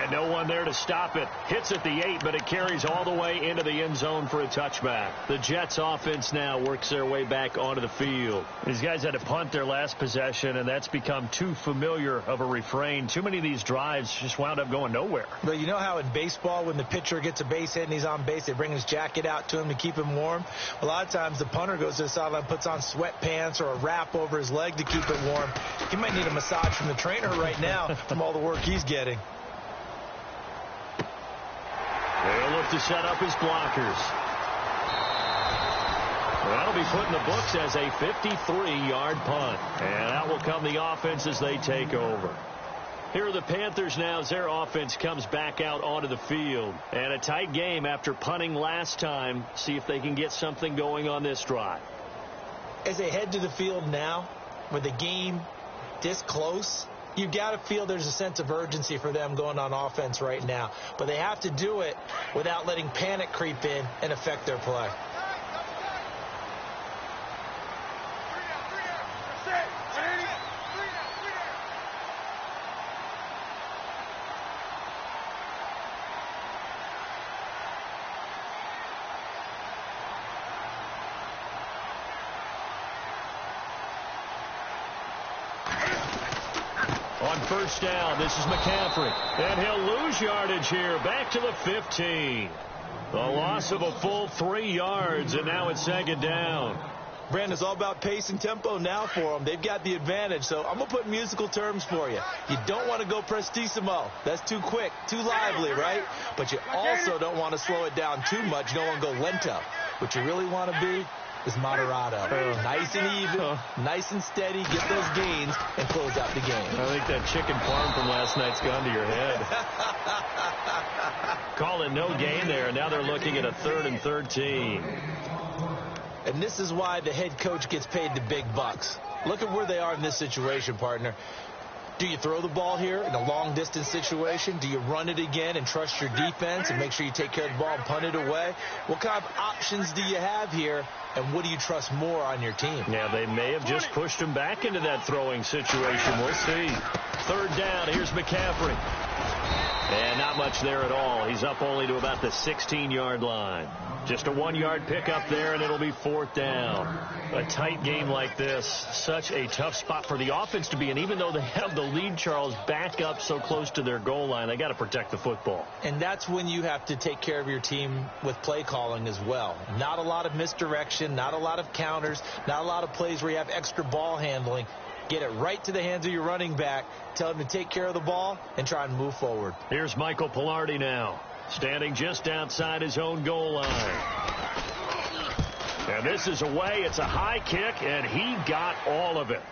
And no one there to stop it. Hits at the 8, but it carries all the way into the end zone for a touchback. The Jets offense now works their way back onto the field. These guys had to punt their last possession, and that's become too familiar of a refrain. Too many of these drives just wound up going nowhere. But you know how in baseball, when the pitcher gets a base hit and he's on base, they bring his jacket out to him to keep him warm? A lot of times the punter goes to the sideline, puts on sweatpants or a wrap over his leg to keep it warm. He might need a massage from the trainer right now from all the work he's getting. They'll look to set up his blockers. That'll be put in the books as a 53-yard punt. And that will come the offense as they take over. Here are the Panthers now as their offense comes back out onto the field. And a tight game after punting last time. See if they can get something going on this drive. As they head to the field now, with the game this close, you've got to feel there's a sense of urgency for them going on offense right now. But they have to do it without letting panic creep in and affect their play. On first down, this is McCaffrey. And he'll lose yardage here. Back to the 15. The loss of a full 3 yards, and now it's second down. Brandon, it's all about pace and tempo now for them. They've got the advantage, so I'm going to put musical terms for you. You don't want to go prestissimo. That's too quick, too lively, right? But you also don't want to slow it down too much. You don't want to go lento. What you really want to be is moderato. Nice and even, nice and steady, get those gains, and close out the game. I think that chicken parm from last night's gone to your head. Call it no gain there, and now they're looking at a 3rd and 13. And this is why the head coach gets paid the big bucks. Look at where they are in this situation, partner. Do you throw the ball here in a long-distance situation? Do you run it again and trust your defense and make sure you take care of the ball and punt it away? What kind of options do you have here, and what do you trust more on your team? Yeah, they may have just pushed him back into that throwing situation. We'll see. 3rd down, here's McCaffrey. And not much there at all. He's up only to about the 16-yard line. Just a 1-yard pickup there, and it'll be 4th down. A tight game like this, such a tough spot for the offense to be in. Even though they have the lead, Charles, back up so close to their goal line, they got to protect the football. And that's when you have to take care of your team with play calling as well. Not a lot of misdirection, not a lot of counters, not a lot of plays where you have extra ball handling. Get it right to the hands of your running back. Tell him to take care of the ball and try and move forward. Here's Michael Pilardi now, standing just outside his own goal line. And this is away. It's a high kick, and he got all of it.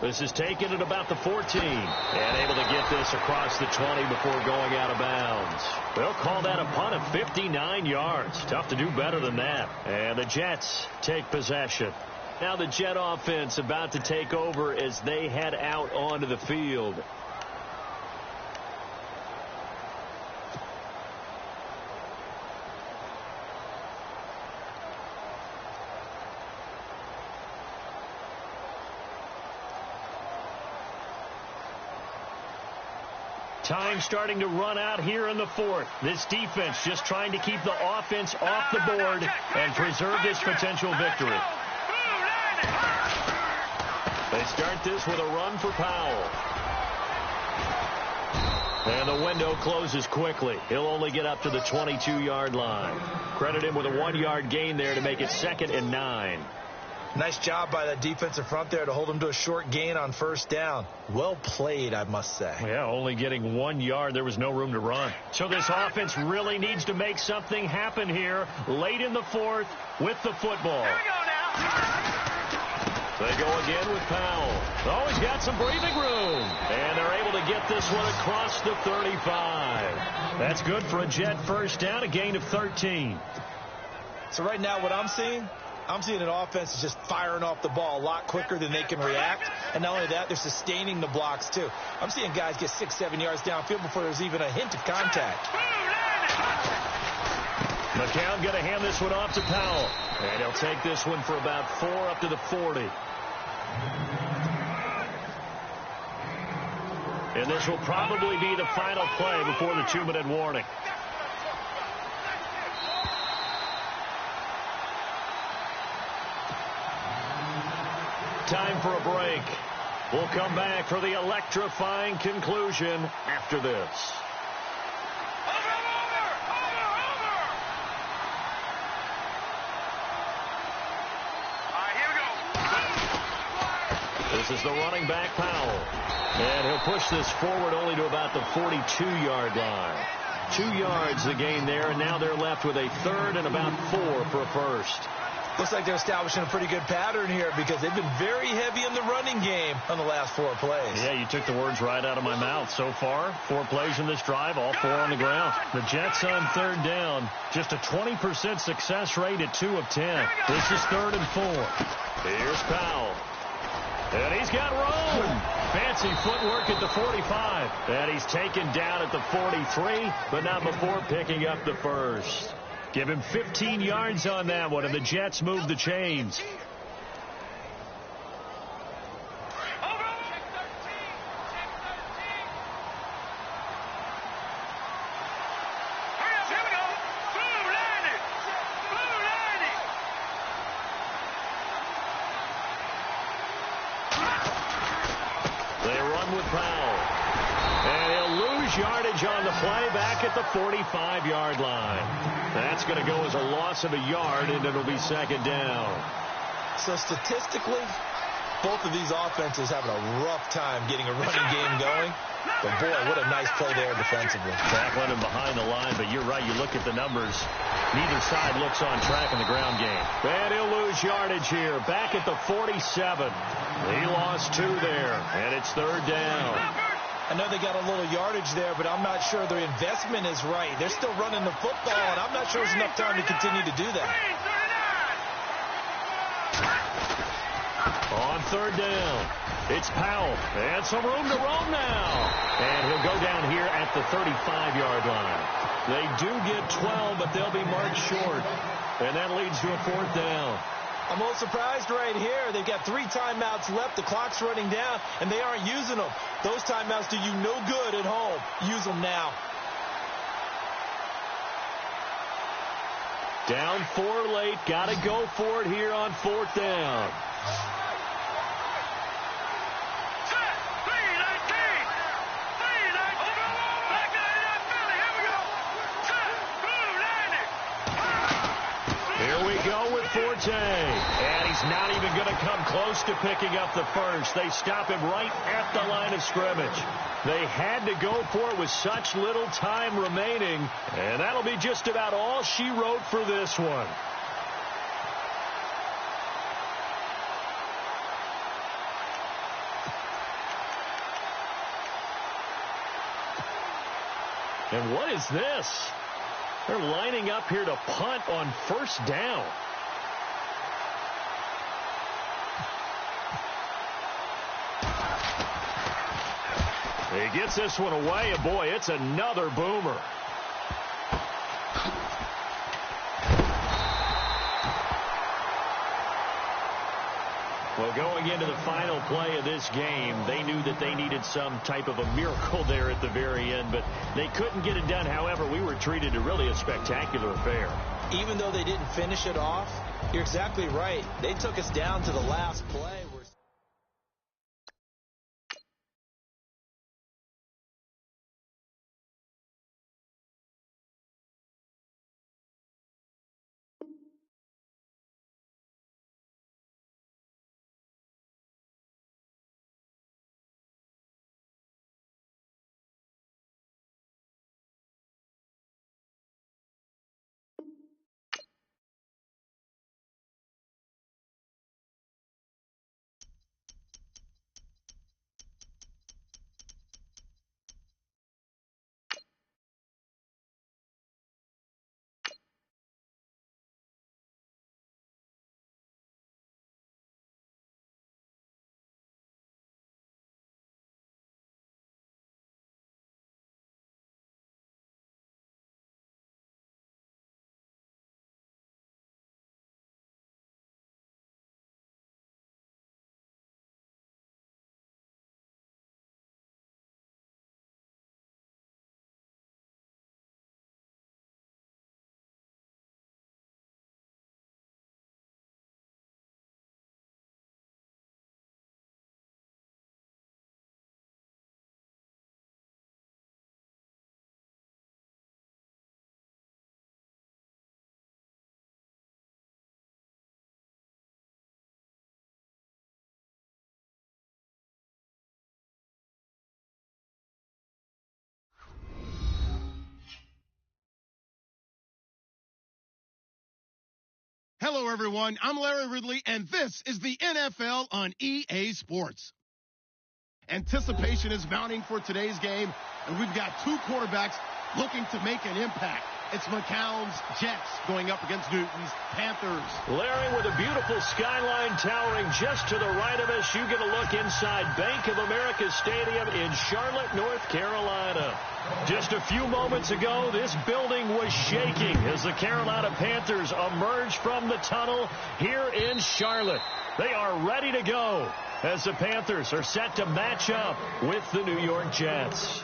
This is taken at about the 14. And able to get this across the 20 before going out of bounds. They'll call that a punt of 59 yards. Tough to do better than that. And the Jets take possession. Now the Jet offense about to take over as they head out onto the field. Time starting to run out here in the 4th. This defense just trying to keep the offense off the board and preserve this potential victory. They start this with a run for Powell. And the window closes quickly. He'll only get up to the 22-yard line. Credit him with a 1-yard gain there to make it 2nd and 9. Nice job by that defensive front there to hold him to a short gain on first down. Well played, I must say. Yeah, only getting 1 yard. There was no room to run. So this offense really needs to make something happen here late in the 4th with the football. Here we go now. They go again with Powell. Oh, he's got some breathing room. And they're able to get this one across the 35. That's good for a Jet first down, a gain of 13. So right now what I'm seeing an offense that's just firing off the ball a lot quicker than they can react. And not only that, they're sustaining the blocks, too. I'm seeing guys get 6-7 yards downfield before there's even a hint of contact. McCown going to hand this one off to Powell. And he'll take this one for about 4 up to the 40. And this will probably be the final play before the 2-minute warning. Time for a break. We'll come back for the electrifying conclusion after this. This is the running back, Powell. And he'll push this forward only to about the 42-yard line. 2 yards the gain there, and now they're left with a third and about 4 for a first. Looks like they're establishing a pretty good pattern here because they've been very heavy in the running game on the last 4 plays. Yeah, you took the words right out of my mouth. So far, 4 plays in this drive, all 4 on the ground. The Jets on third down, just a 20% success rate at 2 of 10. This is 3rd and 4. Here's Powell. And he's got room. Fancy footwork at the 45. And he's taken down at the 43, but not before picking up the first. Give him 15 yards on that one, and the Jets move the chains. They run with Powell. And he'll lose yardage on the play back at the 45-yard line. That's going to go as a loss of a yard, and it'll be 2nd down. So statistically, both of these offenses having a rough time getting a running game going. But, boy, what a nice play there defensively. Tackling him behind the line, but you're right. You look at the numbers. Neither side looks on track in the ground game. And he'll lose yardage here. Back at the 47. He lost 2 there, and it's 3rd down. I know they got a little yardage there, but I'm not sure their investment is right. They're still running the football, and I'm not sure there's enough time to continue to do that. On 3rd down, it's Powell. And some room to roam now. And he'll go down here at the 35-yard line. They do get 12, but they'll be marked short. And that leads to a 4th down. I'm a little surprised right here. They've got 3 timeouts left. The clock's running down, and they aren't using them. Those timeouts do you no good at home. Use them now. Down 4 late. Got to go for it here on 4th down. Here we go with Forte. And he's not even going to come close to picking up the first. They stop him right at the line of scrimmage. They had to go for it with such little time remaining. And that'll be just about all she wrote for this one. And what is this? They're lining up here to punt on 1st down. He gets this one away, and boy, it's another boomer. Well, going into the final play of this game, they knew that they needed some type of a miracle there at the very end, but they couldn't get it done. However, we were treated to really a spectacular affair. Even though they didn't finish it off, you're exactly right. They took us down to the last play. Hello, everyone. I'm Larry Ridley, and this is the NFL on EA Sports. Anticipation is mounting for today's game, and we've got two quarterbacks looking to make an impact. It's McCown's Jets going up against Newton's Panthers. Larry, with a beautiful skyline towering just to the right of us, you get a look inside Bank of America Stadium in Charlotte, North Carolina. Just a few moments ago, this building was shaking as the Carolina Panthers emerged from the tunnel here in Charlotte. They are ready to go as the Panthers are set to match up with the New York Jets.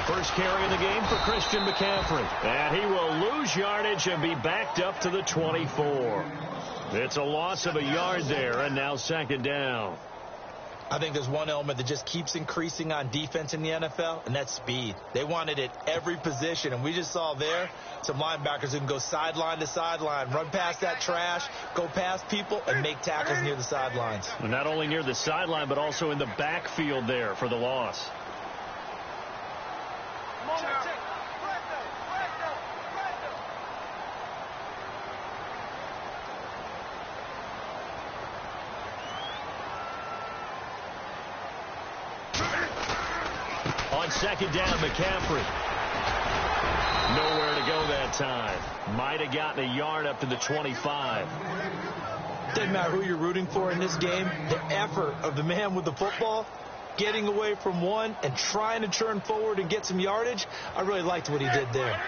First carry of the game for Christian McCaffrey. And he will lose yardage and be backed up to the 24. It's a loss of a yard there, and now second down. I think there's one element that just keeps increasing on defense in the NFL, and that's speed. They want it at every position, and we just saw there some linebackers who can go sideline to sideline, run past that trash, go past people, and make tackles near the sidelines. And not only near the sideline, but also in the backfield there for the loss. On second down, McCaffrey. Nowhere to go that time. Might have gotten a yard up to the 25. Doesn't matter who you're rooting for in this game. The effort of the man with the football, getting away from one and trying to turn forward and get some yardage, I really liked what he did there.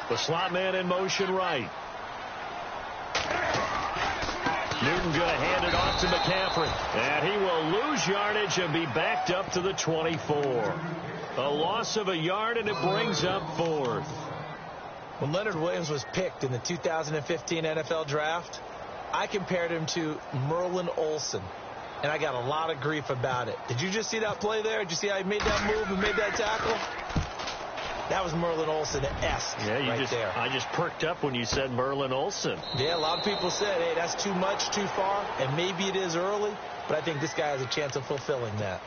The slot man in motion right. Newton going to hand it off to McCaffrey. And he will lose yardage and be backed up to the 24. A loss of a yard, and it brings up fourth. When Leonard Williams was picked in the 2015 NFL Draft, I compared him to Merlin Olsen, and I got a lot of grief about it. Did you just see that play there? Did you see how he made that move and made that tackle? That was Merlin Olsen-esque there. I just perked up when you said Merlin Olsen. Yeah, a lot of people said, hey, that's too much, too far, and maybe it is early, but I think this guy has a chance of fulfilling that.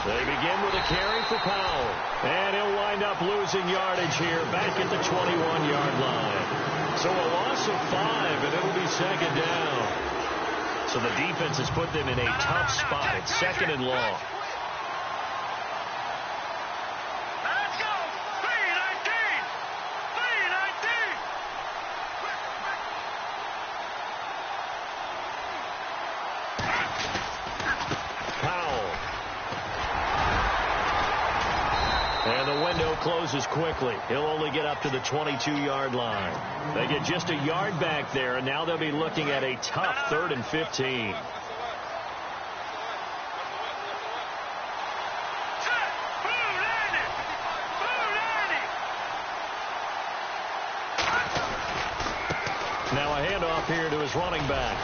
They begin with a carry for Powell. And he'll wind up losing yardage here back at the 21-yard line. So a loss of 5, and it'll be second down. So the defense has put them in a tough spot. It's second and long. Let's go! 3-19! 3-19! Powell. And the window closes quickly. He'll only get up to the 22-yard line. They get just a yard back there, and now they'll be looking at a tough 3rd and 15. Now a handoff here to his running back.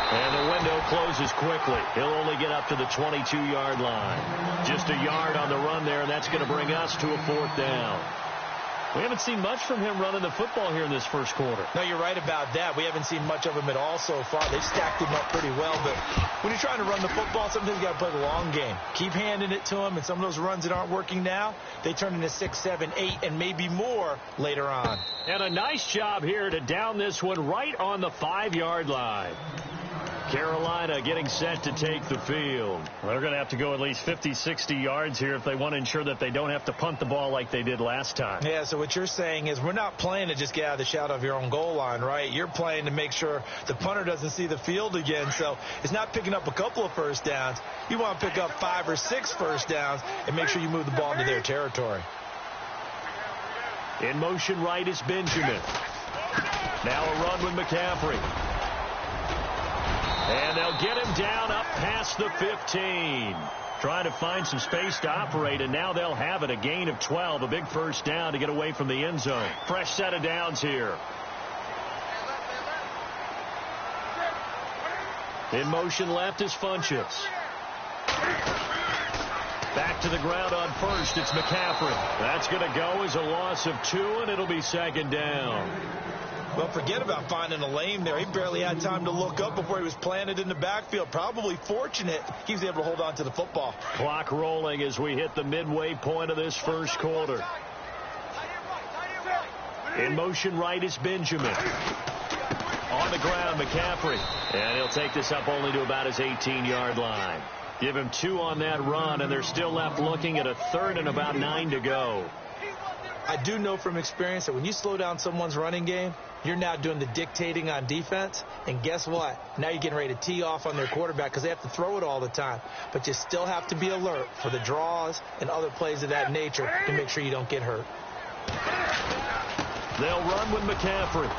And the window closes quickly. He'll only get up to the 22-yard line. Just a yard on the run there, and that's going to bring us to a 4th down. We haven't seen much from him running the football here in this first quarter. No, you're right about that. We haven't seen much of him at all so far. They've stacked him up pretty well, but when you're trying to run the football, sometimes you got to play the long game. Keep handing it to him, and some of those runs that aren't working now, they turn into 6, 7, 8, and maybe more later on. And a nice job here to down this one right on the 5-yard line. Carolina getting set to take the field. Well, they're going to have to go at least 50, 60 yards here if they want to ensure that they don't have to punt the ball like they did last time. Yeah, so what you're saying is we're not playing to just get out of the shadow of your own goal line, right? You're playing to make sure the punter doesn't see the field again. So it's not picking up a couple of first downs. You want to pick up 5 or 6 first downs and make sure you move the ball into their territory. In motion right is Benjamin. Now a run with McCaffrey. And they'll get him down up past the 15. Trying to find some space to operate, and now they'll have it. A gain of 12, a big first down to get away from the end zone. Fresh set of downs here. In motion left is Funchess. Back to the ground on first. It's McCaffrey. That's going to go as a loss of 2, and it'll be second down. Well, forget about finding a lane there. He barely had time to look up before he was planted in the backfield. Probably fortunate he was able to hold on to the football. Clock rolling as we hit the midway point of this first quarter. In motion right is Benjamin. On the ground, McCaffrey. And he'll take this up only to about his 18-yard line. Give him 2 on that run, and they're still left looking at a 3rd and about 9 to go. I do know from experience that when you slow down someone's running game, you're now doing the dictating on defense. And guess what? Now you're getting ready to tee off on their quarterback because they have to throw it all the time. But you still have to be alert for the draws and other plays of that nature to make sure you don't get hurt. They'll run with McCaffrey.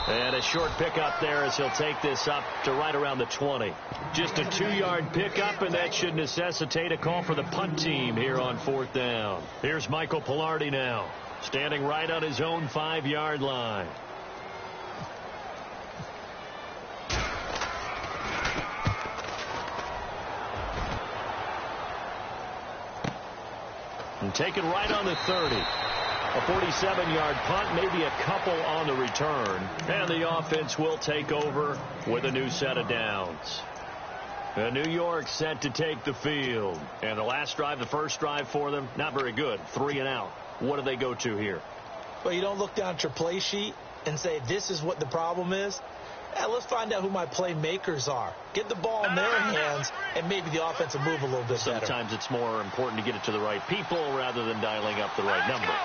And a short pickup there as he'll take this up to right around the 20. Just a 2-yard pickup, and that should necessitate a call for the punt team here on 4th down. Here's Michael Pilardi now, standing right on his own 5-yard line. And taken right on the 30. A 47-yard punt, maybe a couple on the return. And the offense will take over with a new set of downs. And New York set to take the field. And the last drive, the first drive for them, not very good. 3 and out. What do they go to here? Well, you don't look down at your play sheet and say, this is what the problem is. Let's find out who my playmakers are. Get the ball in their hands, and maybe the offense will move a little bit better. Sometimes it's more important to get it to the right people rather than dialing up the right number.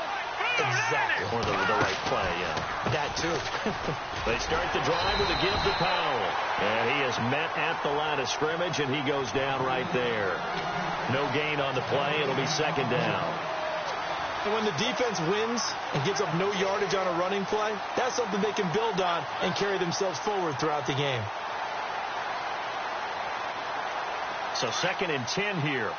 Exactly. Or the right play, yeah. That, too. They start the drive with a give to Powell. And he is met at the line of scrimmage, and he goes down right there. No gain on the play. It'll be second down. And when the defense wins and gives up no yardage on a running play, that's something they can build on and carry themselves forward throughout the game. So 2nd and 10 here.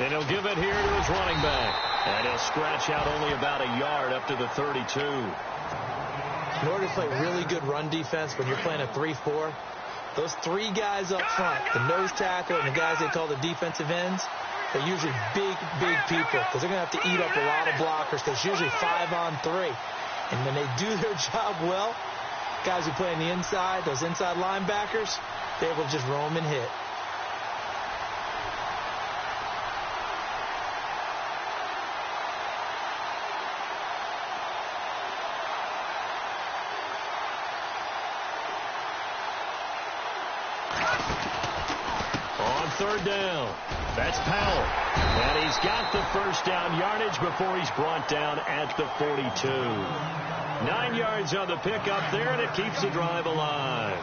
And he'll give it here to his running back. And he'll scratch out only about a yard up to the 32. In order to play really good run defense when you're playing a 3-4, those 3 guys up front, the nose tackle and the guys they call the defensive ends, they're usually big people because they're going to have to eat up a lot of blockers because it's usually 5 on 3. And when they do their job well, guys who play on the inside, those inside linebackers, they're able to just roam and hit. Third down. That's Powell. And he's got the first down yardage before he's brought down at the 42. 9 yards on the pickup there, and it keeps the drive alive.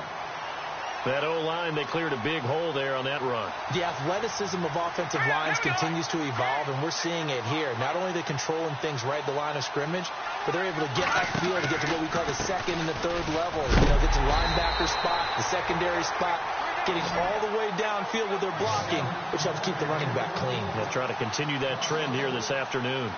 That O-line, they cleared a big hole there on that run. The athleticism of offensive lines continues to evolve, and we're seeing it here. Not only are they controlling things right at the line of scrimmage, but they're able to get upfield to get to what we call the second and the third level. You know, get to the linebacker spot, the secondary spot, getting all the way downfield with their blocking, which helps keep the running back clean. They'll try to continue that trend here this afternoon.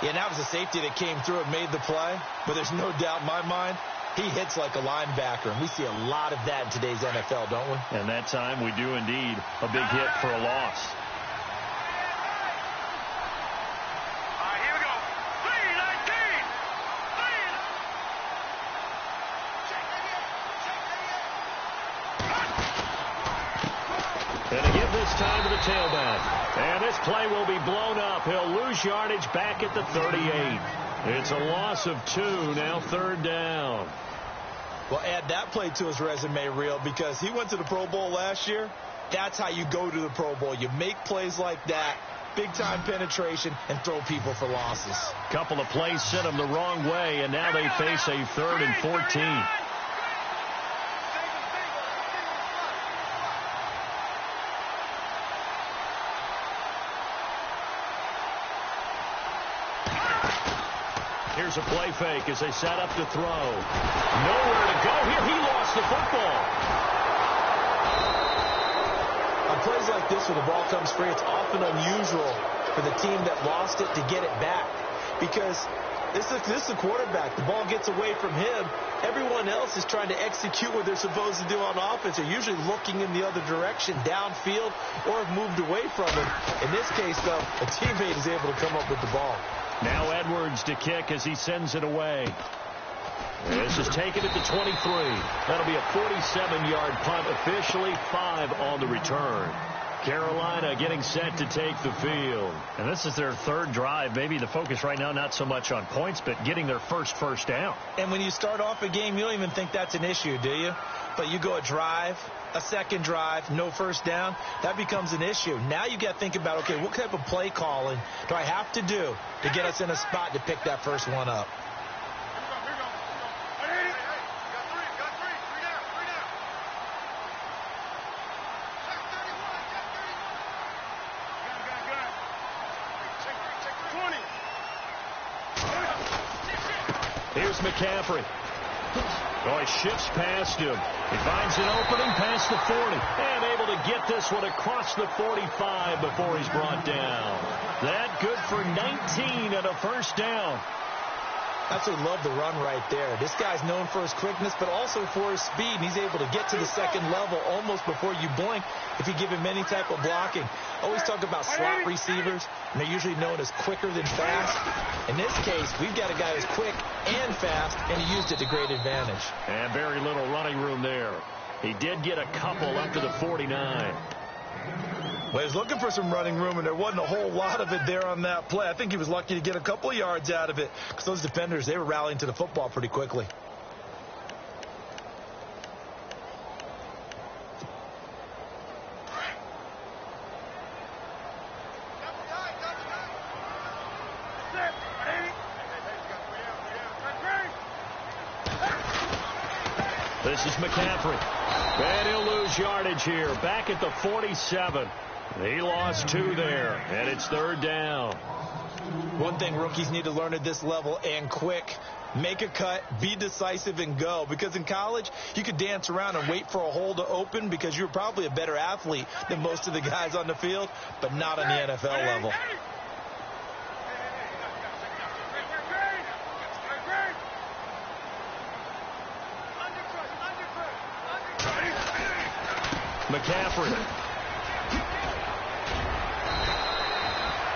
Yeah, that was a safety that came through and made the play, but there's no doubt in my mind, he hits like a linebacker, and we see a lot of that in today's NFL, don't we? And that time we do indeed a big hit for a loss. All right, here we go. 3-19. And to give this time to the tailback. And this play will be blown up. He'll lose yardage back at the 38. It's a loss of 2, now 3rd down. Well, add that play to his resume reel because he went to the Pro Bowl last year. That's how you go to the Pro Bowl. You make plays like that, big-time penetration, and throw people for losses. Couple of plays sent them the wrong way, and now they face a 3rd and 14. Here's a play fake as they set up to throw. Nowhere to go here. He lost the football. On plays like this where the ball comes free, it's often unusual for the team that lost it to get it back because this is the quarterback. The ball gets away from him. Everyone else is trying to execute what they're supposed to do on offense. They're usually looking in the other direction, downfield, or have moved away from him. In this case, though, a teammate is able to come up with the ball. Now Edwards to kick as he sends it away. This is taken at the 23. That'll be a 47-yard punt, officially 5 on the return. Carolina getting set to take the field. And this is their 3rd drive. Maybe the focus right now not so much on points, but getting their first down. And when you start off a game, you don't even think that's an issue, do you? But you go a drive, a second drive, no first down, that becomes an issue. Now you got to think about, okay, what type of play calling do I have to do to get us in a spot to pick that first one up? Here's McCaffrey. Oh, he shifts past him. He finds an opening past the 40. And able to get this one across the 45 before he's brought down. That good for 19 and a first down. Absolutely love the run right there. This guy's known for his quickness, but also for his speed. And he's able to get to the second level almost before you blink if you give him any type of blocking. Always talk about slot receivers, and they're usually known as quicker than fast. In this case, we've got a guy who's quick and fast, and he used it to great advantage. And very little running room there. He did get a couple up to the 49. Well, he was looking for some running room, and there wasn't a whole lot of it there on that play. I think he was lucky to get a couple of yards out of it because those defenders, they were rallying to the football pretty quickly. This is McCaffrey. And he'll lose yardage here. Back at the 47. He lost 2 there, and it's 3rd down. One thing rookies need to learn at this level, and quick, make a cut, be decisive, and go. Because in college, you could dance around and wait for a hole to open because you're probably a better athlete than most of the guys on the field, but not on the NFL level. McCaffrey.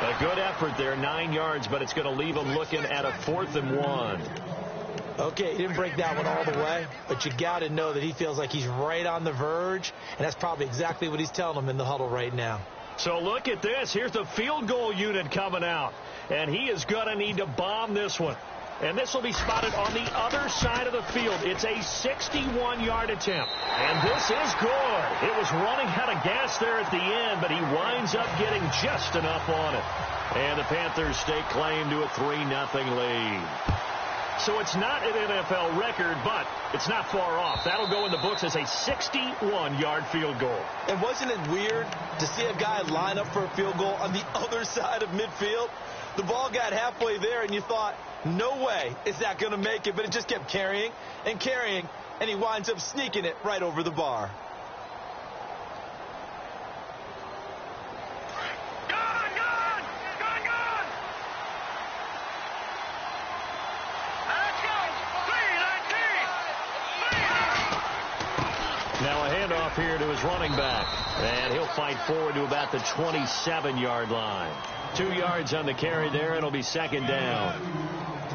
A good effort there, 9 yards, but it's going to leave him looking at a 4th and 1. Okay, he didn't break that one all the way, but you got to know that he feels like he's right on the verge, and that's probably exactly what he's telling them in the huddle right now. So look at this. Here's the field goal unit coming out, and he is going to need to bomb this one. And this will be spotted on the other side of the field. It's a 61-yard attempt. And this is good. It was running out of gas there at the end, but he winds up getting just enough on it. And the Panthers stake claim to a 3-0 lead. So it's not an NFL record, but it's not far off. That'll go in the books as a 61-yard field goal. And wasn't it weird to see a guy line up for a field goal on the other side of midfield? The ball got halfway there, and you thought, no way is that going to make it, but it just kept carrying and carrying, and he winds up sneaking it right over the bar. Now a handoff here to his running back. And he'll fight forward to about the 27-yard line. 2 yards on the carry there. It'll be second down.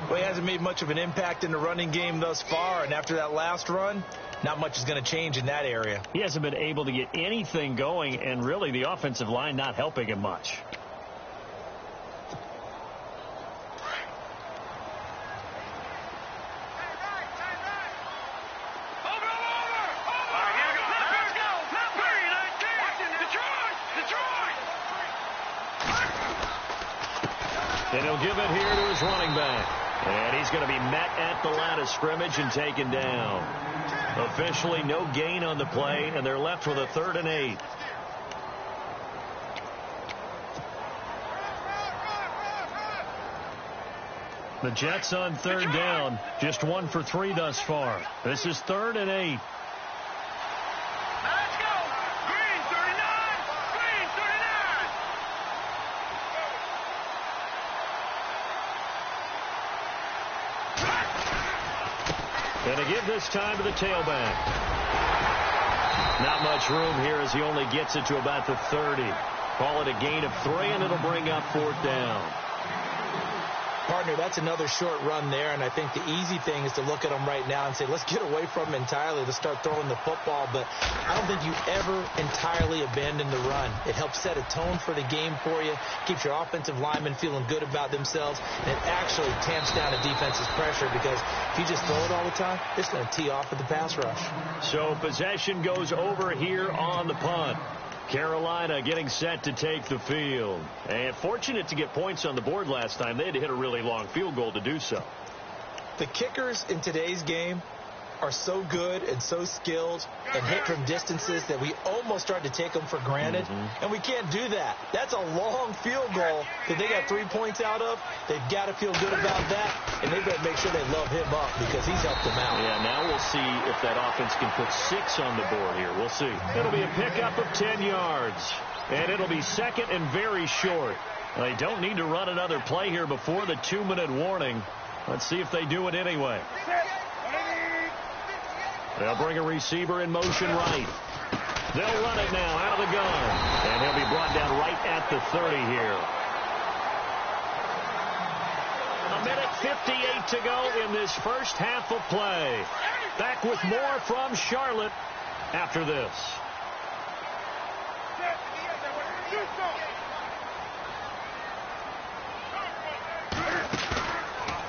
Well, he hasn't made much of an impact in the running game thus far. And after that last run, not much is going to change in that area. He hasn't been able to get anything going. And really the offensive line not helping him much. And he'll give it here to his running back. And he's going to be met at the line of scrimmage and taken down. Officially no gain on the play, and they're left with a 3rd and 8. The Jets on 3rd down. Just 1 for 3 thus far. This is 3rd and 8. And to give this time to the tailback. Not much room here as he only gets it to about the 30. Call it a gain of 3, and it'll bring up 4th down. Partner, that's another short run there, and I think the easy thing is to look at him right now and say, let's get away from him entirely. Let's start throwing the football, but I don't think you ever entirely abandon the run. It helps set a tone for the game for you, keeps your offensive linemen feeling good about themselves, and it actually tamps down a defense's pressure because if you just throw it all the time, it's going to tee off with the pass rush. So possession goes over here on the punt. Carolina getting set to take the field. And fortunate to get points on the board last time. They had to hit a really long field goal to do so. The kickers in today's game are so good and so skilled and hit from distances that we almost start to take them for granted. And we can't do that. That's a long field goal that they got 3 points out of. They've got to feel good about that, and they better make sure they love him up because he's helped them out. Yeah, now we'll see if that offense can put 6 on the board here. We'll see. It'll be a pickup of 10 yards, and it'll be second and very short. They don't need to run another play here before the 2-minute warning. Let's see if they do it anyway. They'll bring a receiver in motion right. They'll run it now out of the gun. And he'll be brought down right at the 30 here. 1:58 to go in this first half of play. Back with more from Charlotte after this.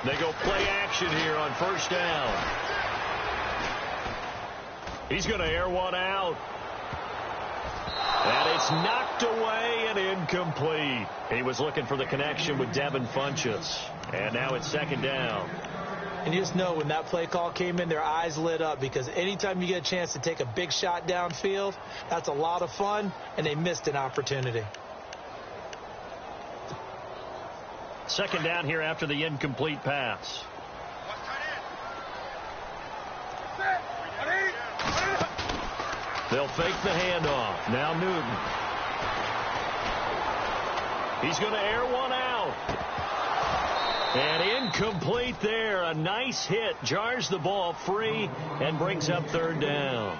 They go play action here on first down. He's going to air one out. And it's knocked away and incomplete. He was looking for the connection with Devin Funchess. And now it's second down. And you just know when that play call came in, their eyes lit up because anytime you get a chance to take a big shot downfield, that's a lot of fun, and they missed an opportunity. Second down here after the incomplete pass. They'll fake the handoff. Now Newton. He's going to air one out. And incomplete there. A nice hit. Jars the ball free and brings up third down.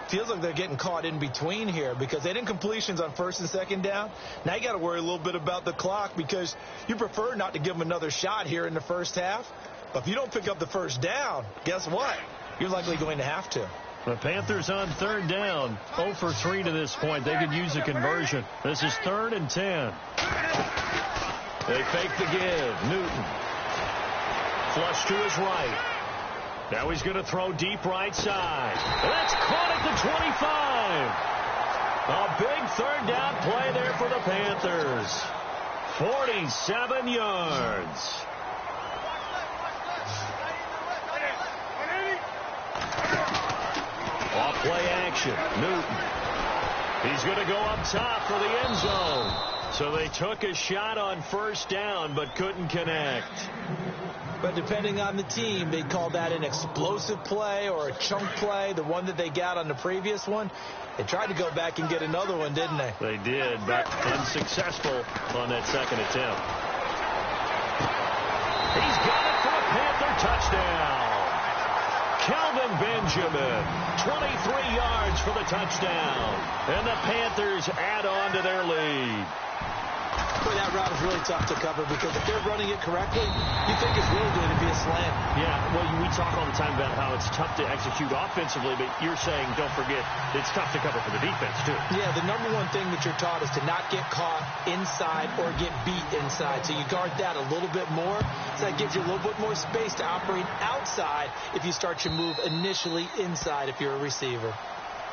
Feels like they're getting caught in between here because they had incompletions on first and second down. Now you got to worry a little bit about the clock because you prefer not to give them another shot here in the first half. But if you don't pick up the first down, guess what? You're likely going to have to. The Panthers on third down. 0 for 3 to this point. They could use a conversion. This is 3rd and 10. They fake the give. Newton. Flush to his right. Now he's going to throw deep right side. That's caught at the 25. A big third down play there for the Panthers. 47 yards. motion. Newton. He's going to go up top for the end zone. So they took a shot on first down but couldn't connect. But depending on the team, they call that an explosive play or a chunk play, the one that they got on the previous one. They tried to go back and get another one, didn't they? They did, but unsuccessful on that second attempt. He's got it for a Panther touchdown. Kelvin Benjamin, 23 yards for the touchdown. And the Panthers add on to their lead. Boy, that route is really tough to cover because if they're running it correctly, you think it's really going to be a slant. Yeah, well, we talk all the time about how it's tough to execute offensively, but you're saying, don't forget, it's tough to cover for the defense, too. Yeah, the number one thing that you're taught is to not get caught inside or get beat inside. So you guard that a little bit more. So that gives you a little bit more space to operate outside if you start your move initially inside if you're a receiver.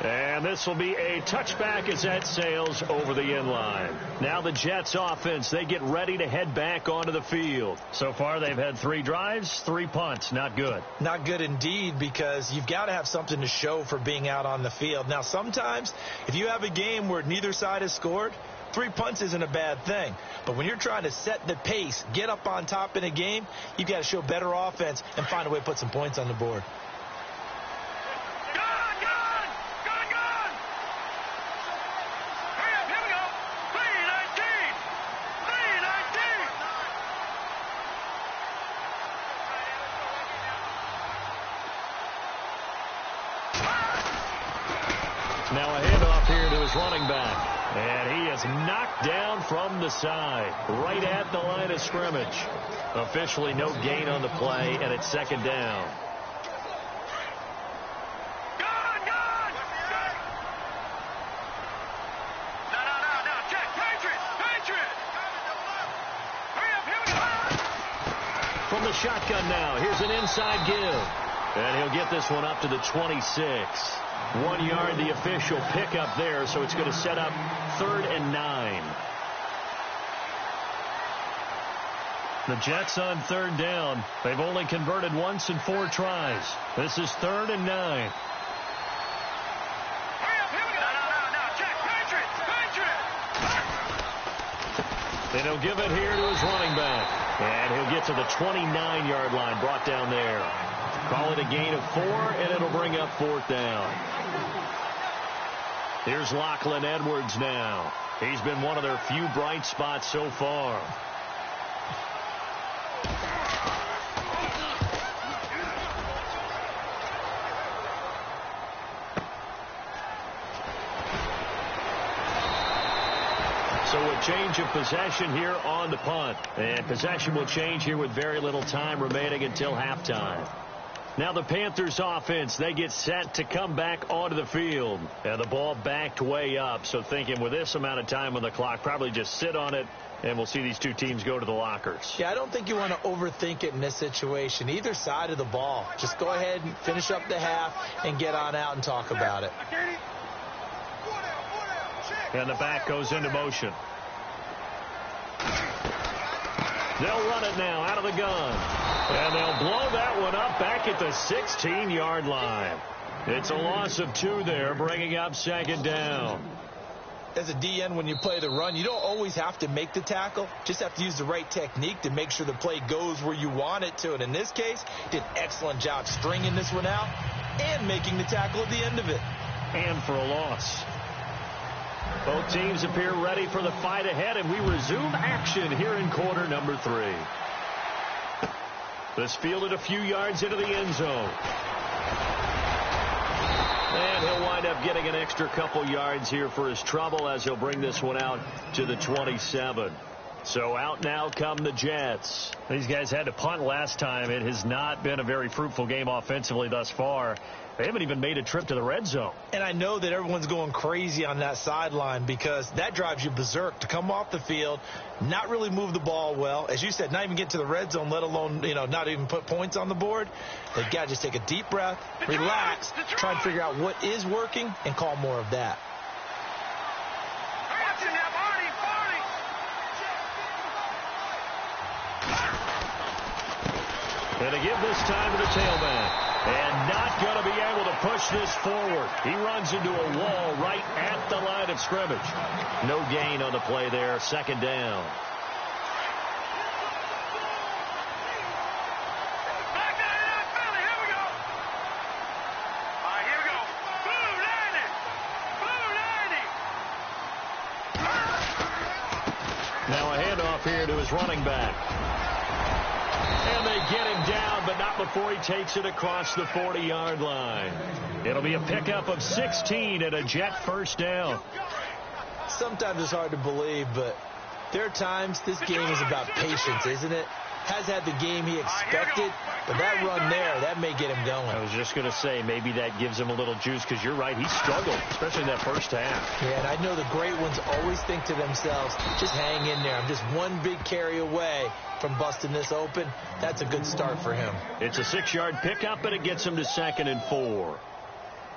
And this will be a touchback as that sails over the end line. Now the Jets offense, they get ready to head back onto the field. So far they've had 3 drives, 3 punts. Not good. Not good indeed, because you've got to have something to show for being out on the field. Now sometimes if you have a game where neither side has scored, 3 punts isn't a bad thing. But when you're trying to set the pace, get up on top in a game, you've got to show better offense and find a way to put some points on the board. Now a handoff here to his running back. And he is knocked down from the side, right at the line of scrimmage. Officially no gain on the play, and it's second down. From the shotgun now, here's an inside give. And he'll get this one up to the 26. 1 yard, the official pickup there, so it's going to set up 3rd and 9. The Jets on 3rd down. They've only converted once in 4 tries. This is 3rd and 9. And he'll give it here to his running back. And he'll get to the 29-yard line, brought down there. Call it a gain of 4, and it'll bring up 4th down. Here's Lachlan Edwards now. He's been one of their few bright spots so far. So a change of possession here on the punt. And possession will change here with very little time remaining until halftime. Now the Panthers offense, they get set to come back onto the field. And the ball backed way up. So thinking with this amount of time on the clock, probably just sit on it, and we'll see these two teams go to the lockers. Yeah, I don't think you want to overthink it in this situation. Either side of the ball. Just go ahead and finish up the half and get on out and talk about it. And the back goes into motion. They'll run it now out of the gun. And they'll blow that one up back at the 16-yard line. It's a loss of 2 there, bringing up 2nd down. As a DN, when you play the run, you don't always have to make the tackle. Just have to use the right technique to make sure the play goes where you want it to. And in this case, did an excellent job stringing this one out and making the tackle at the end of it. And for a loss. Both teams appear ready for the fight ahead, and we resume action here in quarter number 3. This fielded a few yards into the end zone. And he'll wind up getting an extra couple yards here for his trouble as he'll bring this one out to the 27. So out now come the Jets. These guys had to punt last time. It has not been a very fruitful game offensively thus far. They haven't even made a trip to the red zone. And I know that everyone's going crazy on that sideline because that drives you berserk to come off the field, not really move the ball well. As you said, not even get to the red zone, let alone, not even put points on the board. They've got to just take a deep breath, relax, try and figure out what is working, and call more of that. And to give this time to the tailback. And not going to be able to push this forward. He runs into a wall right at the line of scrimmage. No gain on the play there. Second down. Now a handoff here to his running back. And they get him down, but not before he takes it across the 40-yard line. It'll be a pickup of 16 and a Jet first down. Sometimes it's hard to believe, but there are times this game is about patience, isn't it? Has had the game he expected, but that run there, that may get him going. I was just going to say, maybe that gives him a little juice, because you're right, he struggled, especially in that first half. Yeah, and I know the great ones always think to themselves, just hang in there. I'm just one big carry away from busting this open. That's a good start for him. It's a 6-yard pickup, and it gets him to 2nd and 4.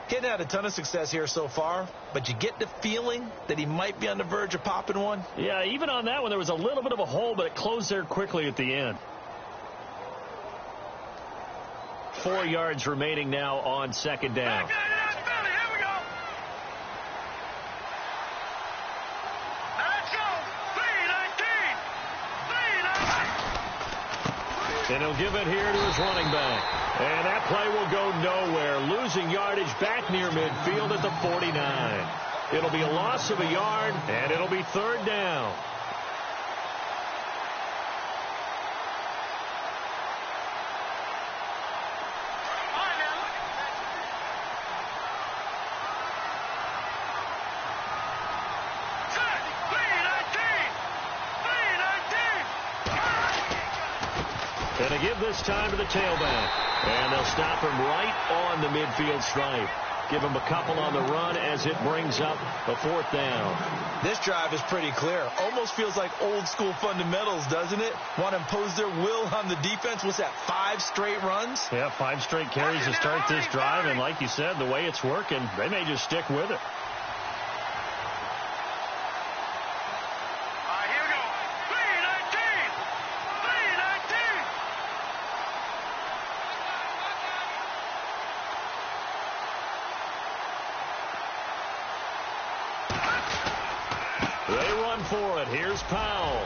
He hadn't had a ton of success here so far, but you get the feeling that he might be on the verge of popping one. Yeah, even on that one, there was a little bit of a hole, but it closed there quickly at the end. 4 yards remaining now on 2nd down. And he'll give it here to his running back. And that play will go nowhere. Losing yardage back near midfield at the 49. It'll be a loss of a yard, and it'll be 3rd down. And they give this time to the tailback. And they'll stop him right on the midfield stripe. Give him a couple on the run as it brings up a 4th down. This drive is pretty clear. Almost feels like old school fundamentals, doesn't it? Want to impose their will on the defense. What's that, 5 straight runs? Yeah, 5 straight carries to start this drive. And like you said, the way it's working, they may just stick with it. They run for it. Here's Powell.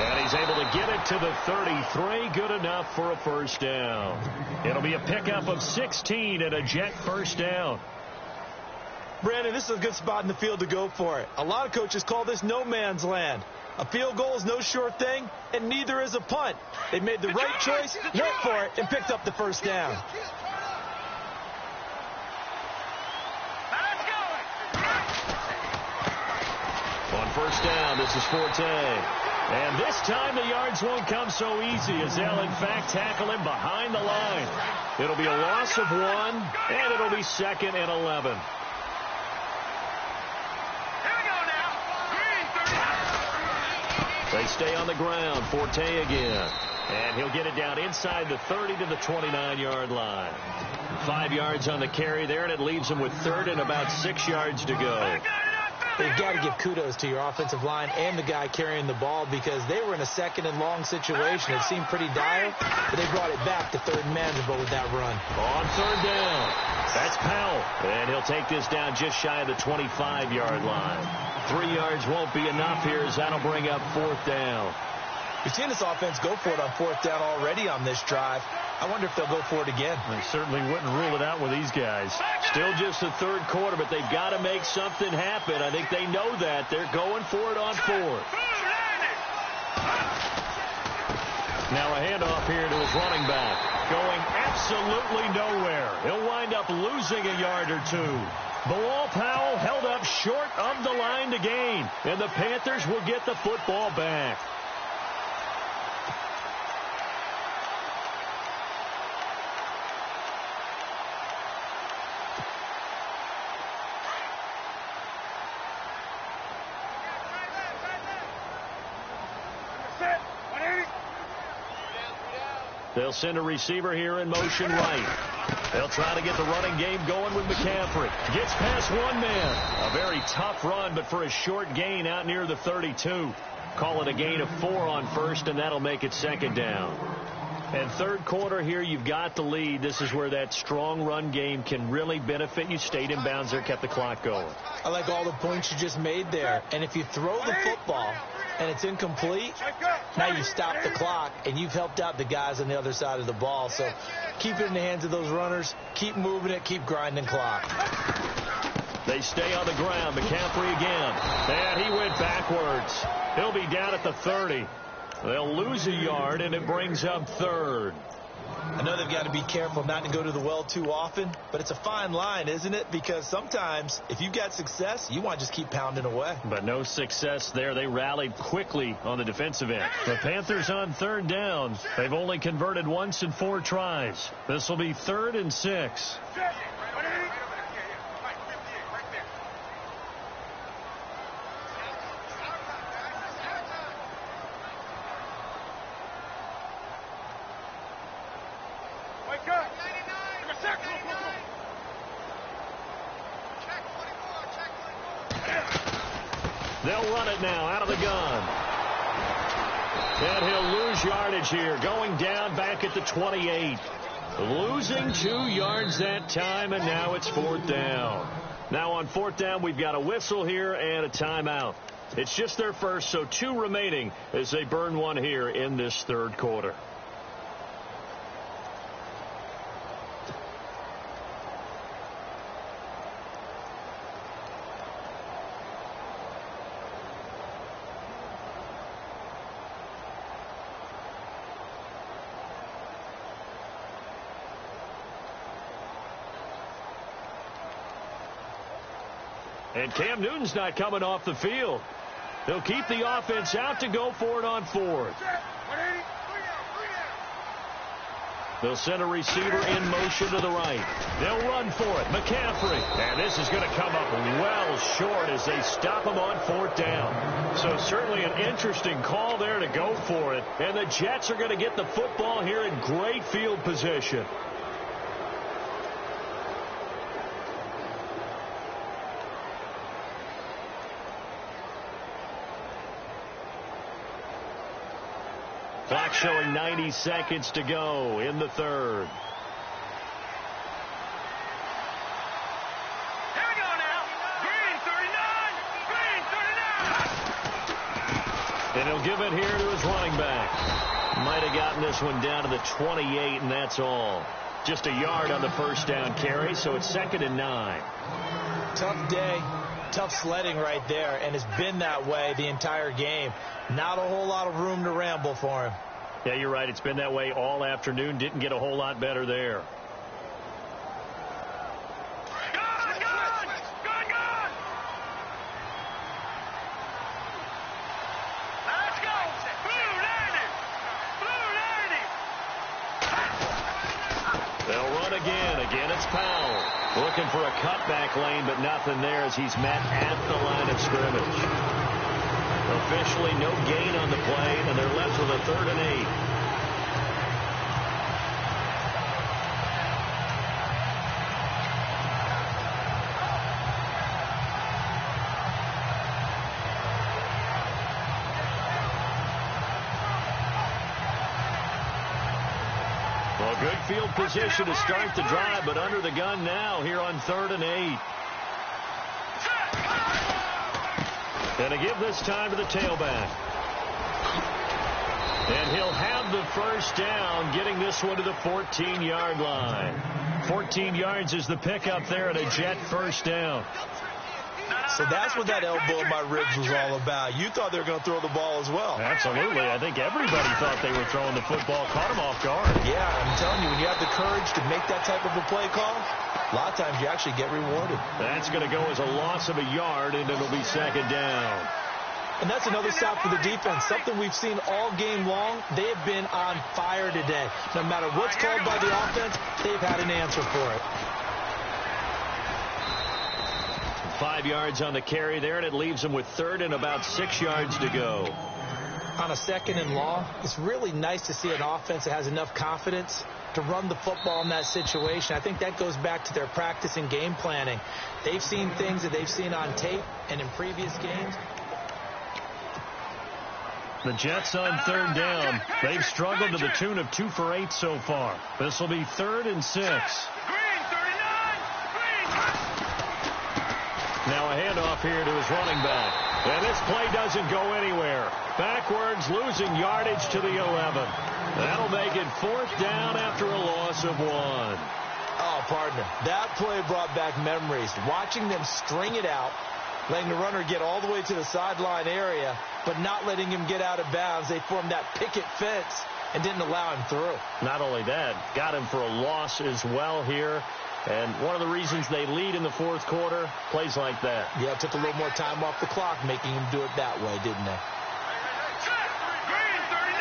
And he's able to get it to the 33. Good enough for a first down. It'll be a pickup of 16 and a Jet first down. Brandon, this is a good spot in the field to go for it. A lot of coaches call this no man's land. A field goal is no sure thing, and neither is a punt. They made the right choice, went for it, and picked up the first down. On first down, this is Forte. And this time the yards won't come so easy as they'll, in fact, tackle him behind the line. It'll be a loss of 1, and it'll be 2nd and 11. They stay on the ground. Forte again. And he'll get it down inside the 30 to the 29-yard line. 5 yards on the carry there, and it leaves him with 3rd and about 6 yards to go. They've got to give kudos to your offensive line and the guy carrying the ball because they were in a 2nd and long situation. It seemed pretty dire, but they brought it back to 3rd and manageable with that run. On 3rd down, that's Powell. And he'll take this down just shy of the 25-yard line. 3 yards won't be enough here as that'll bring up 4th down. We've seen this offense go for it on 4th down already on this drive. I wonder if they'll go for it again. They certainly wouldn't rule it out with these guys. Still just the 3rd quarter, but they've got to make something happen. I think they know that. They're going for it on 4th. Now a handoff here to his running back. Going absolutely nowhere. He'll wind up losing a yard or 2. Bilal Powell held up short of the line to gain. And the Panthers will get the football back. They'll send a receiver here in motion right. They'll try to get the running game going with McCaffrey. Gets past 1 man. A very tough run, but for a short gain out near the 32. Call it a gain of 4 on 1st, and that'll make it 2nd down. And third quarter here, you've got the lead. This is where that strong run game can really benefit you. Stayed in bounds there, kept the clock going. I like all the points you just made there. And if you throw the football and it's incomplete, now you stop the clock, and you've helped out the guys on the other side of the ball. So keep it in the hands of those runners. Keep moving it. Keep grinding clock. They stay on the ground. McCaffrey again. And he went backwards. He'll be down at the 30. They'll lose a yard, and it brings up third. I know they've got to be careful not to go to the well too often, but it's a fine line, isn't it? Because sometimes if you've got success, you want to just keep pounding away. But no success there. They rallied quickly on the defensive end. The Panthers on third down. They've only converted once in 4 tries. This will be 3rd and 6. They'll run it now out of the gun. And he'll lose yardage here. Going down back at the 28. Losing 2 yards that time, and now it's 4th down. Now on 4th down, we've got a whistle here and a timeout. It's just their first, so 2 remaining as they burn 1 here in this third quarter. And Cam Newton's not coming off the field. They'll keep the offense out to go for it on 4th. They'll send a receiver in motion to the right. They'll run for it. McCaffrey. And this is going to come up well short as they stop him on 4th down. So certainly an interesting call there to go for it. And the Jets are going to get the football here in great field position. Clock showing 90 seconds to go in the third. Here we go now. Green 39. And he'll give it here to his running back. Might have gotten this one down to the 28, and that's all. Just a yard on the first down carry, so it's 2nd and 9. Tough day. Tough sledding right there, and it's been that way the entire game. Not a whole lot of room to ramble for him. Yeah, you're right. It's been that way all afternoon. Didn't get a whole lot better there. Let's go. Blue 90. They'll run again. Again, it's Powell. Looking for a cutback lane, but nothing there as he's met at the line of scrimmage. Officially no gain on the play, and they're left with a 3rd and 8. Well, good field position to start the drive, but under the gun now here on 3rd and 8. And to give this time to the tailback. And he'll have the first down, getting this one to the 14-yard line. 14 yards is the pickup there, and a Jet first down. So that's what that elbow in my ribs was all about. You thought they were going to throw the ball as well. Absolutely. I think everybody thought they were throwing the football. Caught him off guard. Yeah, I'm telling you, when you have the courage to make that type of a play call, a lot of times you actually get rewarded. That's going to go as a loss of a yard, and it'll be 2nd down. And that's another stop for the defense. Something we've seen all game long. They have been on fire today. No matter what's called by the offense, they've had an answer for it. 5 yards on the carry there, and it leaves them with 3rd and about 6 yards to go. On a 2nd and long, it's really nice to see an offense that has enough confidence to run the football in that situation. I think that goes back to their practice and game planning. They've seen things that they've seen on tape and in previous games. The Jets on third down. They've struggled to the tune of 2 for 8 so far. This will be 3rd and 6. Green, 39. Green. Now a handoff here to his running back. And this play doesn't go anywhere. Backwards, losing yardage to the 11. That'll make it 4th down after a loss of 1. Oh, partner, that play brought back memories. Watching them string it out, letting the runner get all the way to the sideline area, but not letting him get out of bounds. They formed that picket fence and didn't allow him through. Not only that, got him for a loss as well here. And one of the reasons they lead in the 4th quarter, plays like that. Yeah, it took a little more time off the clock, making him do it that way, didn't they? Green, 39.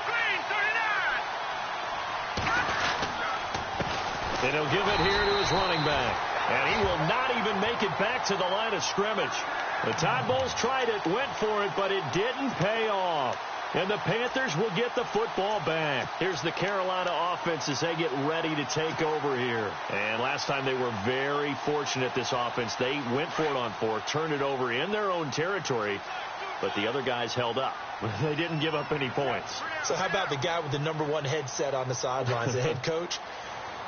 Green, 39. And he'll give it here to his running back. And he will not even make it back to the line of scrimmage. The Tide Bulls tried it, went for it, but it didn't pay off. And the Panthers will get the football back. Here's the Carolina offense as they get ready to take over here. And last time they were very fortunate, this offense. They went for it on 4, turned it over in their own territory, but the other guys held up. They didn't give up any points. So how about the guy with the #1 headset on the sidelines, the head coach?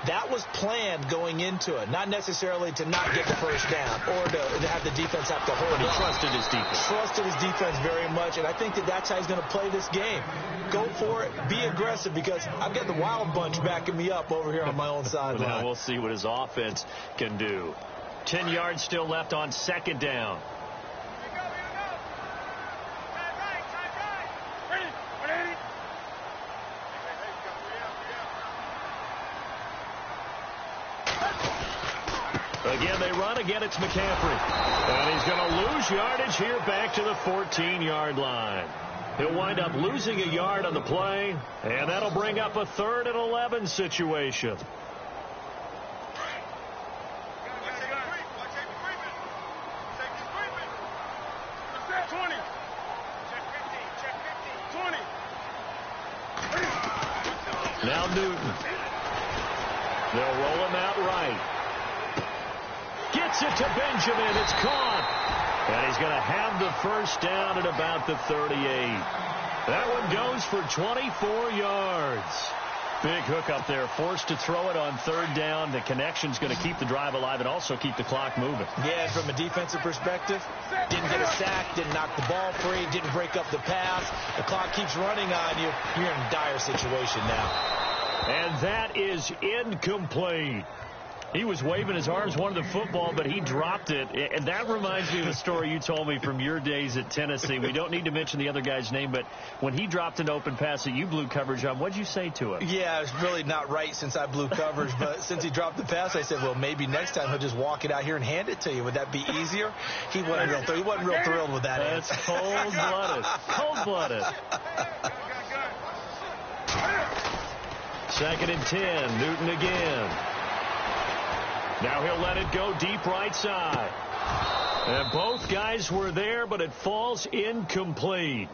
That was planned going into it, not necessarily to not get the first down or to have the defense have to hold But he up. trusted his defense. Trusted his defense very much, and I think that's how he's going to play this game. Go for it, be aggressive, because I've got the Wild Bunch backing me up over here on my own sideline. Now we'll see what his offense can do. 10 yards still left on 2nd down. Again, they run. Again, it's McCaffrey. And he's going to lose yardage here back to the 14-yard line. He'll wind up losing a yard on the play, and that'll bring up a 3rd and 11 situation. Now Newton. They'll roll him out right. Gets it to Benjamin. It's caught. And he's going to have the first down at about the 38. That one goes for 24 yards. Big hook up there. Forced to throw it on 3rd down. The connection's going to keep the drive alive and also keep the clock moving. Yeah, from a defensive perspective, didn't get a sack, didn't knock the ball free, didn't break up the pass. The clock keeps running on you. You're in a dire situation now. And that is incomplete. He was waving his arms, wanted the football, but he dropped it. And that reminds me of a story you told me from your days at Tennessee. We don't need to mention the other guy's name, but when he dropped an open pass that you blew coverage on, what'd you say to him? Yeah, it's really not right since I blew coverage, but since he dropped the pass, I said, well, maybe next time he'll just walk it out here and hand it to you. Would that be easier? He wasn't real thrilled with that That's answer. cold-blooded. Cold-blooded. 2nd and 10. Newton again. Now he'll let it go deep right side. And both guys were there, but it falls incomplete.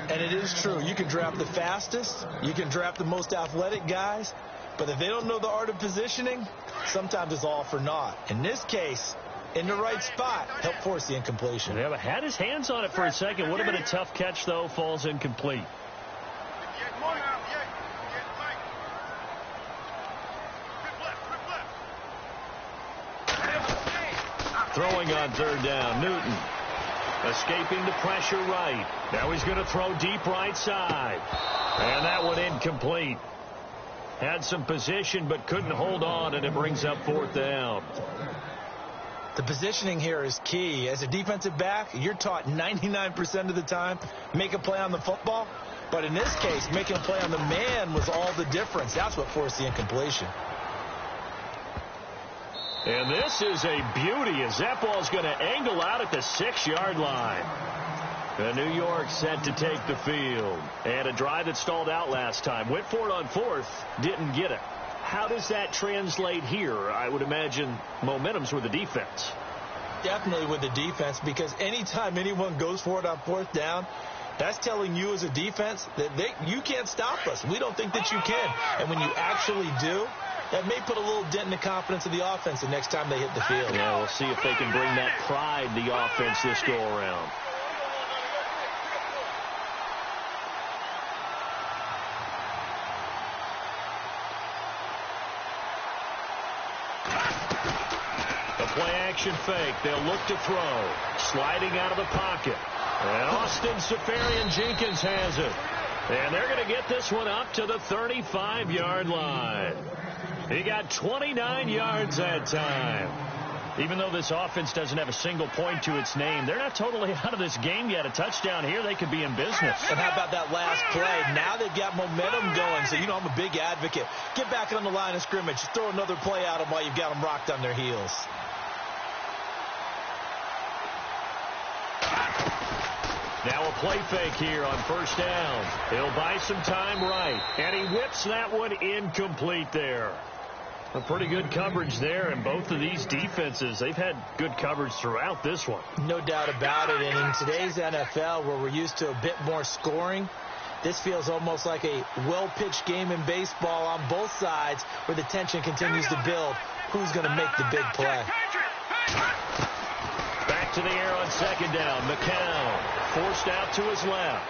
And it is true. You can draft the fastest. You can draft the most athletic guys. But if they don't know the art of positioning, sometimes it's all for naught. In this case, in the right spot, helped force the incompletion. Yeah, but had his hands on it for a second. Would have been a tough catch, though. Falls incomplete. Throwing on 3rd down, Newton. Escaping the pressure right. Now he's going to throw deep right side. And that one incomplete. Had some position but couldn't hold on, and it brings up 4th down. The positioning here is key. As a defensive back, you're taught 99% of the time, make a play on the football. But in this case, making a play on the man was all the difference. That's what forced the incompletion. And this is a beauty as that ball's going to angle out at the 6-yard line. The New York set to take the field. And a drive that stalled out last time. Went for it on 4th, didn't get it. How does that translate here? I would imagine momentum's with the defense. Definitely with the defense, because anytime anyone goes for it on 4th down, that's telling you as a defense that you can't stop us. We don't think that you can. And when you actually do, that may put a little dent in the confidence of the offense the next time they hit the field. Yeah, we'll see if they can bring that pride, the offense, this go around. play-action fake. They'll look to throw. Sliding out of the pocket. And Austin Safarian-Jenkins has it. And they're going to get this one up to the 35-yard line. He got 29 yards that time. Even though this offense doesn't have a single point to its name, they're not totally out of this game yet. A touchdown here, they could be in business. And how about that last play? Now they've got momentum going. So, I'm a big advocate. Get back on the line of scrimmage. Throw another play at them while you've got them rocked on their heels. Now a play fake here on first down. He'll buy some time right. And he whips that one incomplete there. A pretty good coverage there, and both of these defenses, they've had good coverage throughout this one. No doubt about it. And in today's NFL, where we're used to a bit more scoring, this feels almost like a well-pitched game in baseball on both sides where the tension continues to build. Who's going to make the big play? Back to the air on second down. McCown forced out to his left.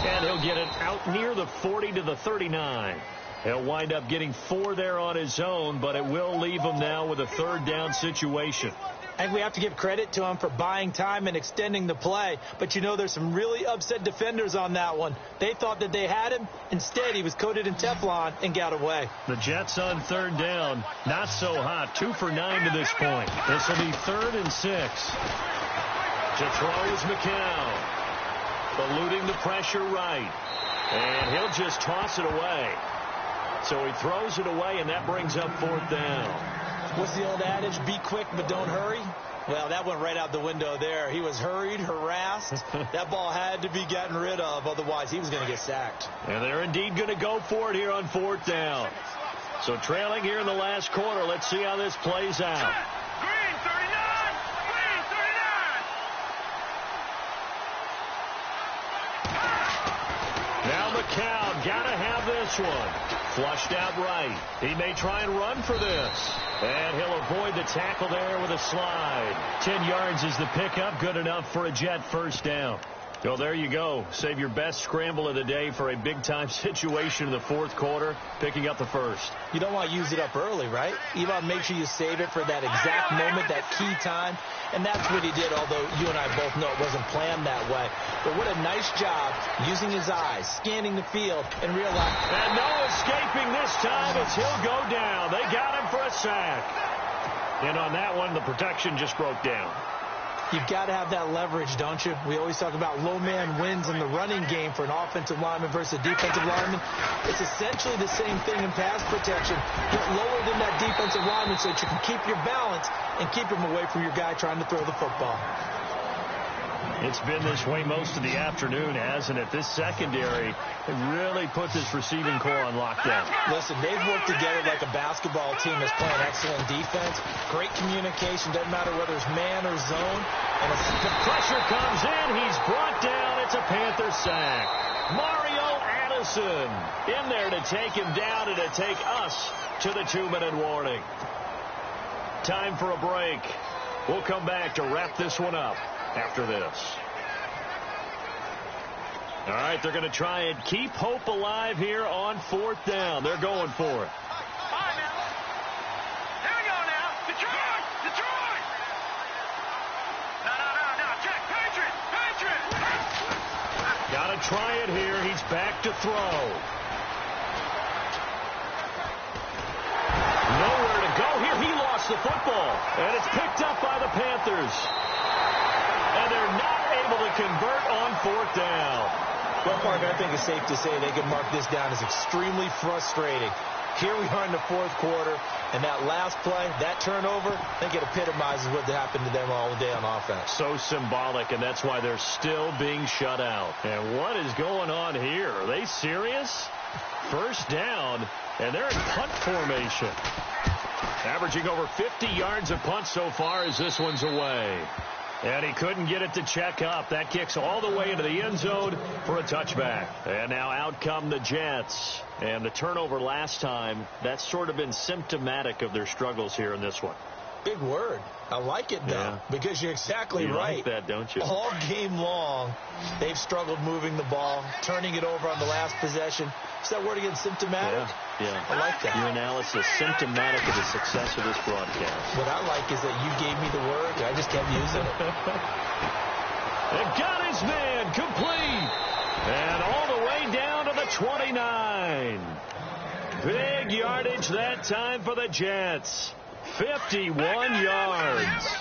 And he'll get it out near the 40 to the 39. He'll wind up getting 4 there on his own, but it will leave him now with a third down situation. I think we have to give credit to him for buying time and extending the play. But there's some really upset defenders on that one. They thought that they had him. Instead, he was coated in Teflon and got away. The Jets on third down, not so hot. 2 for 9 to this point. This will be 3rd and 6. To throw is McCown. Eluding the pressure right. And he'll just toss it away. So he throws it away, and that brings up 4th down. What's the old adage? Be quick, but don't hurry. Well, that went right out the window there. He was hurried, harassed. That ball had to be gotten rid of. Otherwise, he was going to get sacked. And they're indeed going to go for it here on 4th down. So trailing here in the last quarter. Let's see how this plays out. Green 39! Green 39! Now McCown got to have this one. Flushed out right. He may try and run for this. And he'll avoid the tackle there with a slide. 10 yards is the pickup. Good enough for a Jet first down. Well, there you go. Save your best scramble of the day for a big-time situation in the 4th quarter, picking up the first. You don't want to use it up early, right? You want to make sure you save it for that exact moment, that key time. And that's what he did, although you and I both know it wasn't planned that way. But what a nice job using his eyes, scanning the field, and realizing. And no escaping this time as he'll go down. They got him for a sack. And on that one, the protection just broke down. You've got to have that leverage, don't you? We always talk about low man wins in the running game for an offensive lineman versus a defensive lineman. It's essentially the same thing in pass protection. Get lower than that defensive lineman so that you can keep your balance and keep him away from your guy trying to throw the football. It's been this way most of the afternoon, hasn't it? This secondary really put this receiving core on lockdown. Listen, they've worked together like a basketball team that's playing excellent defense. Great communication. Doesn't matter whether it's man or zone. And the pressure comes in. He's brought down. It's a Panther sack. Mario Addison in there to take him down and to take us to the 2-minute warning. Time for a break. We'll come back to wrap this one up after this. All right, they're going to try and keep hope alive here on 4th down. They're going for it. All right, now. Here we go now. Detroit! Detroit! No. Check. Patriot! Got to try it here. He's back to throw. Nowhere to go here. He lost the football. And it's picked up by the Panthers. And they're not able to convert on 4th down. Well, Parker, I think it's safe to say they can mark this down as extremely frustrating. Here we are in the 4th quarter, and that last play, that turnover, I think it epitomizes what happened to them all day on offense. So symbolic, and that's why they're still being shut out. And what is going on here? Are they serious? First down, and they're in punt formation. Averaging over 50 yards a punt so far as this one's away. And he couldn't get it to check up. That kicks all the way into the end zone for a touchback. And now out come the Jets. And the turnover last time, that's sort of been symptomatic of their struggles here in this one. Big word. I like it, though, because you're exactly right. You like that, don't you? All game long, they've struggled moving the ball, turning it over on the last possession. Is that word again, symptomatic? Yeah. I like that. Your analysis, symptomatic of the success of this broadcast. What I like is that you gave me the word, and I just kept using it. It got his man complete. And all the way down to the 29. Big yardage that time for the Jets. 51 yards.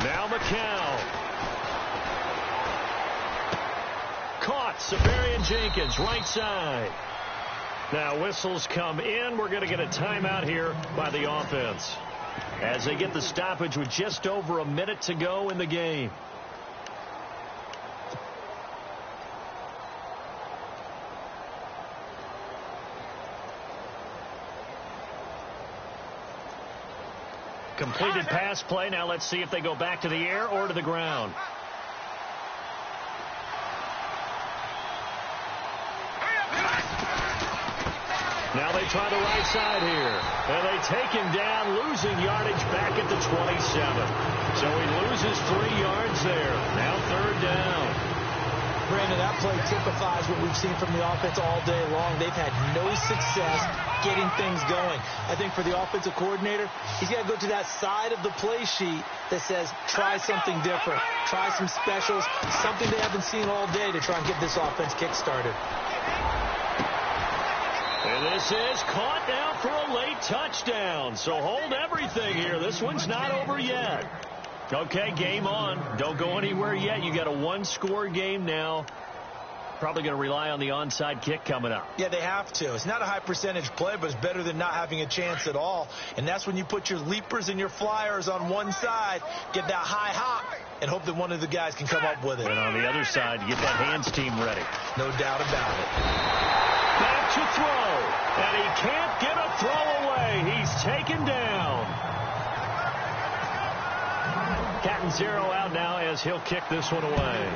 Now McCown. Caught. Severian Jenkins, right side. Now whistles come in. We're going to get a timeout here by the offense as they get the stoppage with just over a minute to go in the game. Completed pass play. Now let's see if they go back to the air or to the ground. Now they try the right side here. And they take him down, losing yardage back at the 27. So he loses 3 yards there. Now third down. Brandon, that play typifies what we've seen from the offense all day long. They've had no success getting things going. I think for the offensive coordinator, he's got to go to that side of the play sheet that says, try something different. Try some specials, something they haven't seen all day to try and get this offense kick-started. And this is caught now for a late touchdown. So hold everything here. This one's not over yet. Okay, game on. Don't go anywhere yet. You got a one-score game now. Probably going to rely on the onside kick coming up. Yeah, they have to. It's not a high percentage play, but it's better than not having a chance at all. And that's when you put your leapers and your flyers on one side, get that high hop, and hope that one of the guys can come up with it. And on the other side, get that hands team ready. No doubt about it. Back to throw. And he can't get a throw away. He's taken down. Cat and zero out now as he'll kick this one away.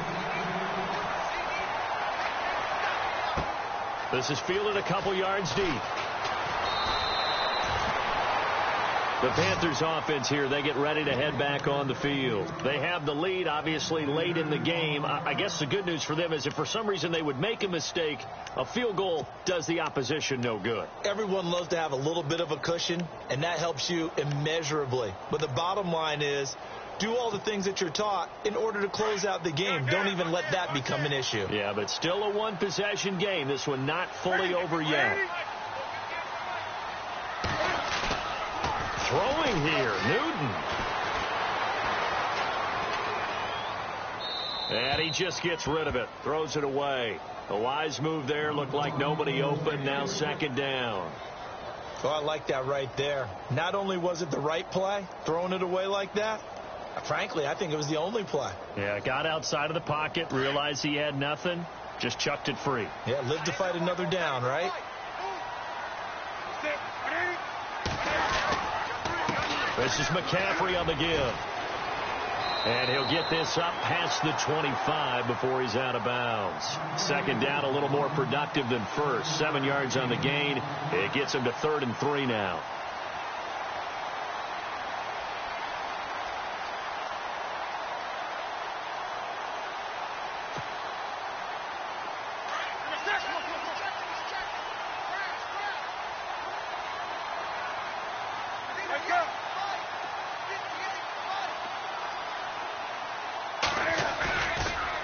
This is fielded a couple yards deep. The Panthers offense here, they get ready to head back on the field. They have the lead, obviously, late in the game. I guess the good news for them is if for some reason they would make a mistake, a field goal does the opposition no good. Everyone loves to have a little bit of a cushion, and that helps you immeasurably. But the bottom line is, do all the things that you're taught in order to close out the game. Don't even let that become an issue. Yeah, but still a one-possession game. This one not fully over yet. Throwing here, Newton. And he just gets rid of it. Throws it away. A wise move there. Looked like nobody open. Now second down. Oh, I like that right there. Not only was it the right play, throwing it away like that, frankly, I think it was the only play. Yeah, got outside of the pocket, realized he had nothing, just chucked it free. Yeah, live to fight another down, right? This is McCaffrey on the give. And he'll get this up past the 25 before he's out of bounds. Second down, a little more productive than first. 7 yards on the gain. It gets him to 3rd and 3 now.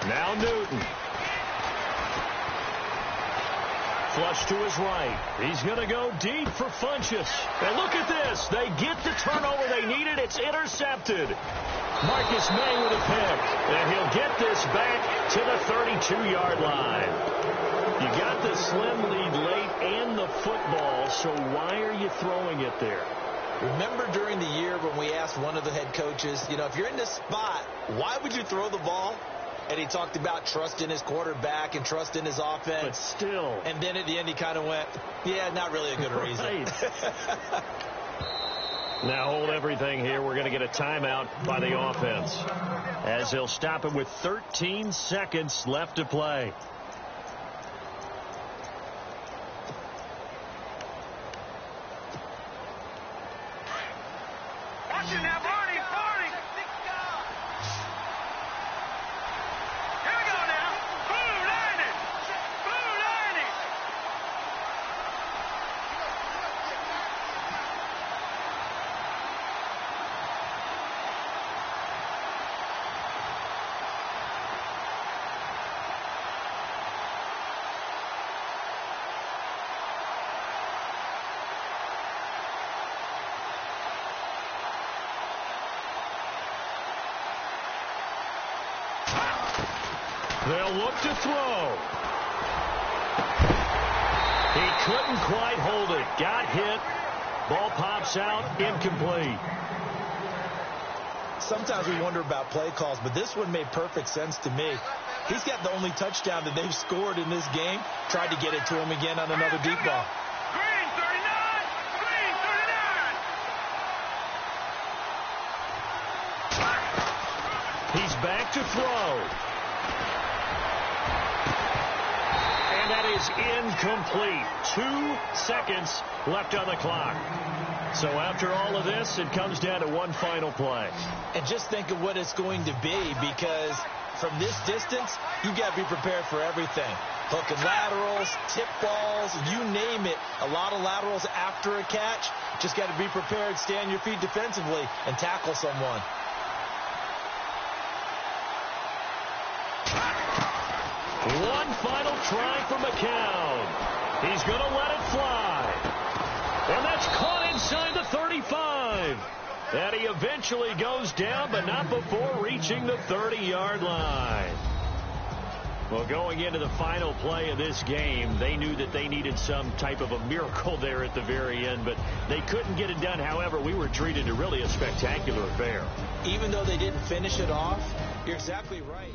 Now Newton. Flush to his right. He's going to go deep for Funchess. And look at this. They get the turnover they needed. It's intercepted. Marcus May with a pick. And he'll get this back to the 32-yard line. You got the slim lead late and the football, so why are you throwing it there? Remember during the year when we asked one of the head coaches, if you're in this spot, why would you throw the ball? and he talked about trust in his quarterback and trust in his offense. But still. And then at the end, he kind of went, yeah, not really a good reason. Right. Now hold everything here. We're going to get a timeout by the offense, as he'll stop it with 13 seconds left to play. Watch it now, Barney. Here we go now. Blue lining. They'll look to throw. He couldn't quite hold it. Got hit. Ball pops out. Incomplete. Sometimes we wonder about play calls, but this one made perfect sense to me. He's got the only touchdown that they've scored in this game. Tried to get it to him again on another deep ball. Green 39. Green 39. He's back to throw. And that is incomplete. 2 seconds left on the clock. So after all of this, it comes down to one final play. And just think of what it's going to be, because from this distance, you've got to be prepared for everything. Hook and laterals, tip balls, you name it. A lot of laterals after a catch. Just got to be prepared, stay on your feet defensively, and tackle someone. One final try for McCown. He's going to let it fly. And that's caught inside the 35. And he eventually goes down, but not before reaching the 30-yard line. Well, going into the final play of this game, they knew that they needed some type of a miracle there at the very end, but they couldn't get it done. However, we were treated to really a spectacular affair. Even though they didn't finish it off, you're exactly right.